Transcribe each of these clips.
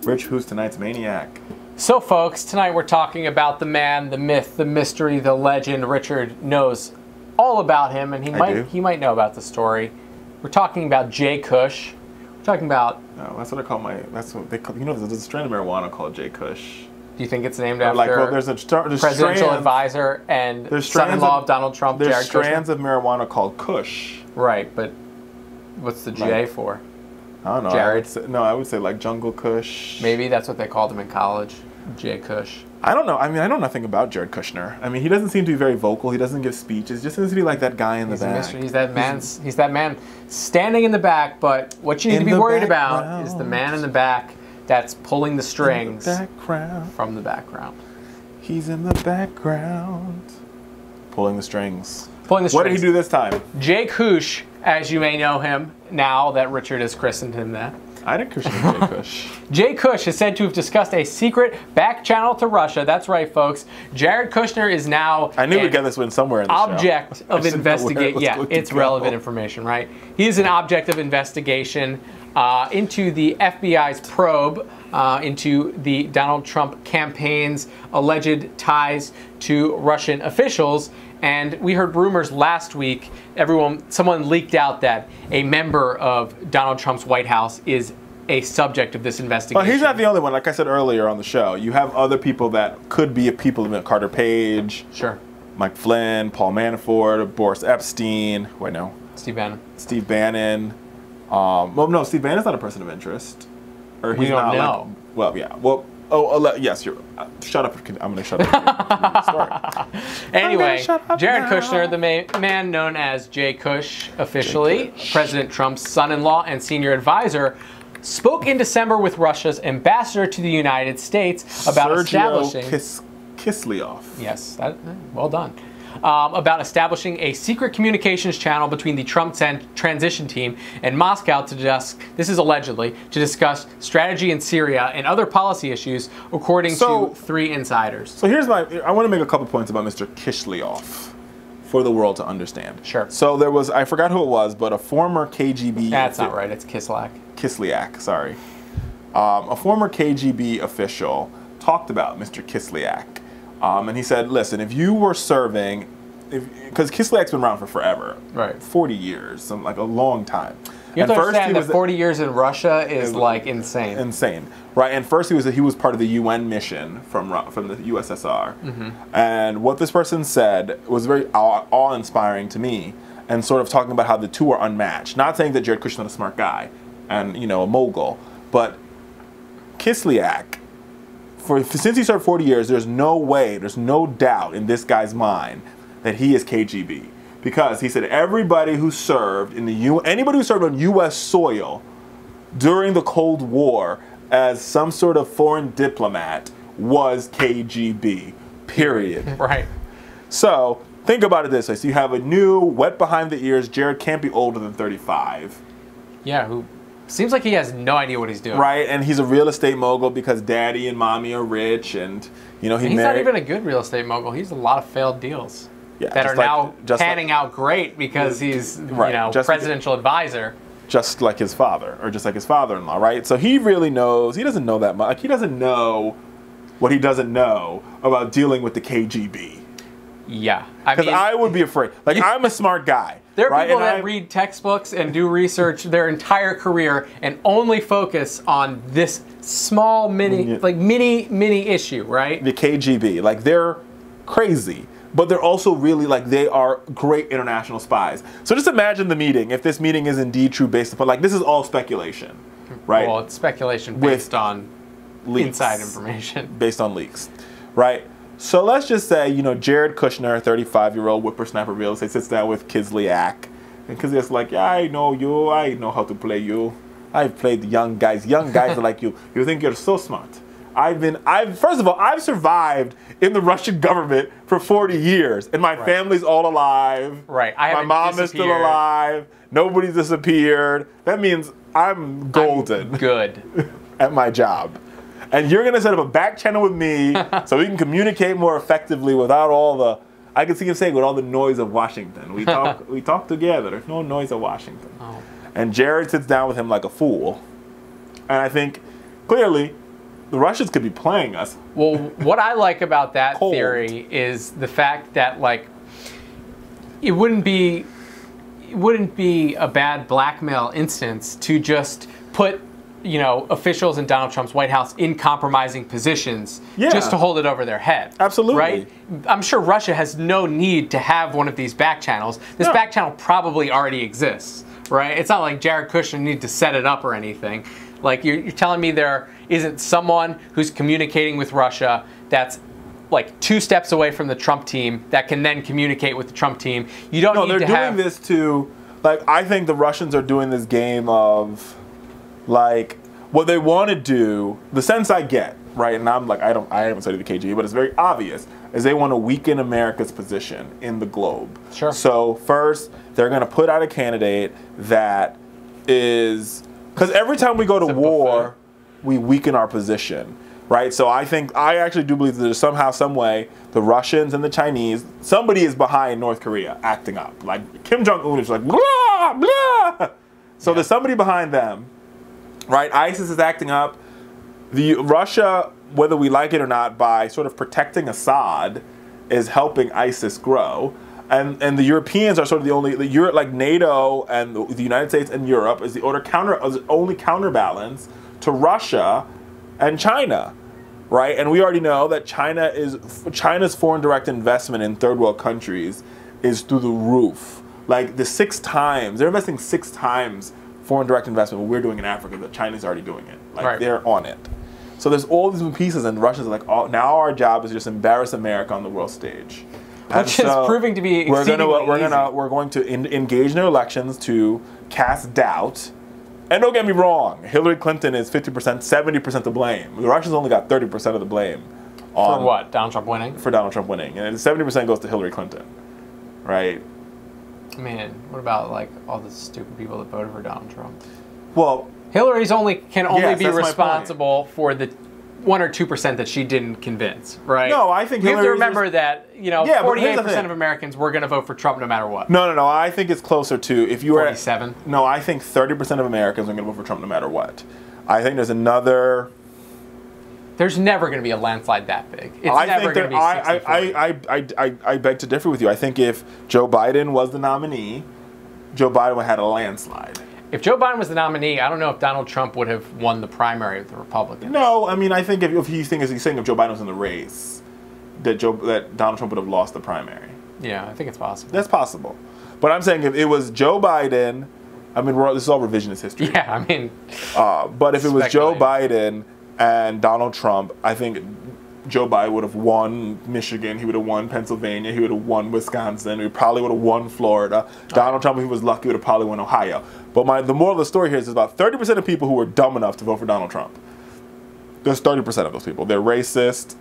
Rich, who's tonight's maniac? So folks, tonight we're talking about the man, the myth, the mystery, the legend. Richard knows all about him, and he might know about the story. We're talking about Jay Kush. We're talking about... No, that's what I call my... That's what they call... You know, there's a strain of marijuana called Jay Kush. Do you think it's named after well, there's presidential advisor and son-in-law of Donald Trump, Jared Kushner? There's strands of marijuana called Kush. Right, but what's the J for? I don't know. Jared? I would say like Jungle Kush. Maybe that's what they called him in college, Jay Kush. I don't know. I mean, I know nothing about Jared Kushner. I mean, he doesn't seem to be very vocal. He doesn't give speeches. He just seems to be like that guy in the back. He's that man standing in the back, but what you need to be worried about is the man in the back that's pulling the strings from the background. He's in the background. Pulling the strings. Pulling the strings. What did he do this time? Jay Kush, as you may know him, now that Richard has christened him that. I didn't christen Jay Kush. Jay Kush is said to have discussed a secret back channel to Russia. That's right, folks. Jared Kushner is now... I knew we'd get this one somewhere in the object of investigation. Yeah, it's relevant information, right? He is an object of investigation into the FBI's probe into the Donald Trump campaign's alleged ties to Russian officials. And we heard rumors last week, someone leaked out that a member of Donald Trump's White House is a subject of this investigation. Well, he's not the only one. Like I said earlier on the show, you have other people that could be people, Carter Page, sure, Mike Flynn, Paul Manafort, Boris Epstein. Wait, no. Steve Bannon. Steve Bannon. Well, no, Steve Bannon's not a person of interest. Or we don't know. Well, yeah. Well, yes, you're... shut up. I'm going to shut up. Sorry. Anyway, Jared Kushner, the man known as Jay Kush, officially, President Trump's son-in-law and senior advisor, spoke in December with Russia's ambassador to the United States about establishing... Kislyak. Yes, well done. About establishing a secret communications channel between the Trump transition team and Moscow to discuss, this is allegedly, to discuss strategy in Syria and other policy issues, according to 3 insiders. So I want to make a couple points about Mr. Kislyak for the world to understand. Sure. So there was, I forgot who it was, but a former KGB... That's not right, it's Kislyak. Kislyak, sorry. A former KGB official talked about Mr. Kislyak. And he said, listen, if you were serving, because Kislyak's been around for forever, right, 40 years, like a long time. You have to understand that 40 years in Russia is like insane. Insane, right? And first he was part of the UN mission from the USSR. Mm-hmm. And what this person said was very awe-inspiring to me, and sort of talking about how the two are unmatched. Not saying that Jared Kushner's not a smart guy and a mogul, but Kislyak, since he served 40 years, there's no doubt in this guy's mind that he is KGB. Because he said anybody who served on U.S. soil during the Cold War as some sort of foreign diplomat was KGB, period. Right. So think about it this way. So you have a new, wet behind the ears, Jared can't be older than 35. Yeah, who... Seems like he has no idea what he's doing. Right, and he's a real estate mogul because daddy and mommy are rich, and he's not even a good real estate mogul. He's a lot of failed deals that are now panning out great because he's presidential advisor. Just like his father, or just like his father-in-law, right? So he really knows. He doesn't know that much. Like, he doesn't know what he doesn't know about dealing with the KGB. Yeah, because I would be afraid. Like, I'm a smart guy. There are people that read textbooks and do research their entire career and only focus on this small mini issue, right? The KGB, like, they're crazy, but they're also really, like, they are great international spies. So just imagine the meeting, if this meeting is indeed true based upon, like, this is all speculation, right? Well, it's speculation based on leaks, inside information. Based on leaks, right? So let's just say, Jared Kushner, 35-year-old whippersnapper real estate, sits down with Kislyak. And Kislyak's like, yeah, I know you. I know how to play you. I've played the young guys. Young guys are like you. You think you're so smart. First of all, I've survived in the Russian government for 40 years. And my family's all alive. Right. My mom is still alive. Nobody's disappeared. That means I'm golden. Good. At my job. And you're going to set up a back channel with me so we can communicate more effectively without all the, I can see him saying, with all the noise of Washington. We talk together. There's no noise of Washington. Oh. And Jared sits down with him like a fool. And I think, clearly, the Russians could be playing us. Well, what I like about that theory is the fact that, like, it wouldn't be a bad blackmail instance to just put, you know, officials in Donald Trump's White House in compromising positions just to hold it over their head. Absolutely. Right? I'm sure Russia has no need to have one of these back channels. This back channel probably already exists, right? It's not like Jared Kushner needed to set it up or anything. Like, you're telling me there isn't someone who's communicating with Russia that's like 2 steps away from the Trump team that can then communicate with the Trump team. You don't need to have... No, they're doing this to, like, I think the Russians are doing this game of, like, what they want to do, the sense I get, right, and I'm like, I haven't studied the KGB, but it's very obvious, is they want to weaken America's position in the globe. Sure. So first, they're going to put out a candidate that is, because every time we go to war, we weaken our position. Right, so I actually do believe that there's somehow, some way, the Russians and the Chinese, somebody is behind North Korea acting up. Like Kim Jong-un is like, blah, blah. So there's somebody behind them, right? ISIS is acting up. Russia, whether we like it or not, by sort of protecting Assad, is helping ISIS grow. And the Europeans are sort of the only, like NATO and the United States and Europe is the only counterbalance to Russia and China, right? And we already know that China's foreign direct investment in third world countries is through the roof. Like they're investing 6 times foreign direct investment what we're doing in Africa that China's already doing it. Like they're on it. So there's all these pieces, and Russians are like, oh, now our job is just embarrass America on the world stage. Which is proving to be exceedingly easy. We're going to engage in their elections to cast doubt. And don't get me wrong, Hillary Clinton is 50%, 70% to blame. The Russians only got 30% of the blame. For what? Donald Trump winning? For Donald Trump winning. And 70% goes to Hillary Clinton, right? Man, what about like all the stupid people that voted for Donald Trump? Well, Hillary's can only be responsible for the 1 or 2% that she didn't convince, right? No, I think we have to remember that 48% of Americans were going to vote for Trump no matter what. No. I think it's closer to if you were 47. No, I think 30% of Americans are going to vote for Trump no matter what. I think there's another. There's never going to be a landslide that big. It's never going to be 60-40. I beg to differ with you. I think if Joe Biden was the nominee, Joe Biden would have had a landslide. If Joe Biden was the nominee, I don't know if Donald Trump would have won the primary with the Republicans. No, I mean, I think if he's saying if Joe Biden was in the race, that Donald Trump would have lost the primary. Yeah, I think it's possible. That's possible. But I'm saying if it was Joe Biden, I mean, this is all revisionist history. Yeah, I mean. But if it was Joe Biden and Donald Trump, I think Joe Biden would have won Michigan. He would have won Pennsylvania. He would have won Wisconsin. He probably would have won Florida. Donald Trump, if he was lucky, would have probably won Ohio. But the moral of the story here is about 30% of people who were dumb enough to vote for Donald Trump. There's 30% of those people. They're racist.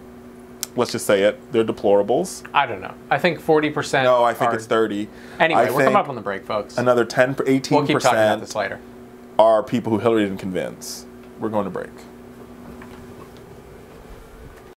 Let's just say it. They're deplorables. I don't know. I think 40%. No, I think it's 30. Anyway, we'll come up on the break, folks. Another 18%. We'll keep talking about this later. Are people who Hillary didn't convince. We're going to break.